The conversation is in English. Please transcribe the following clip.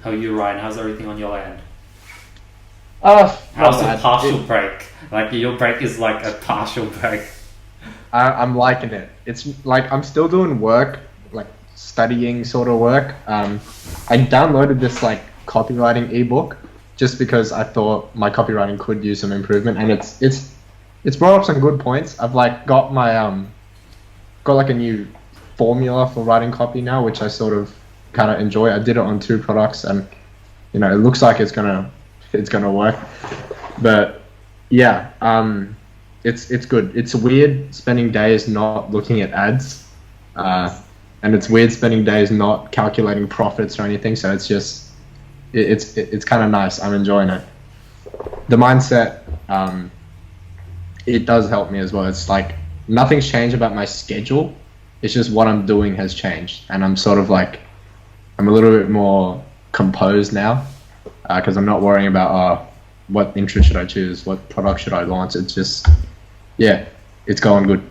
How are you, Ryan? How's everything on your end? How's your partial break? Like your break is like a partial break. I'm liking it. It's like I'm still doing work, like studying sort of work. I downloaded this like copywriting ebook just because I thought my copywriting could use some improvement, and it's brought up some good points. I've like got my got like a new formula for writing copy now, which I sort of kind of enjoy. I did it on 2 products, and it looks like it's gonna work. But yeah, it's good. It's weird spending days not looking at ads, and it's weird spending days not calculating profits or anything. So it's just it's kind of nice. I'm enjoying it. The mindset, it does help me as well. It's like nothing's changed about my schedule. It's just what I'm doing has changed, and I'm sort of like I'm a little bit more composed now because I'm not worrying about what interest should I choose, what product should I launch. It's just, yeah, it's going good.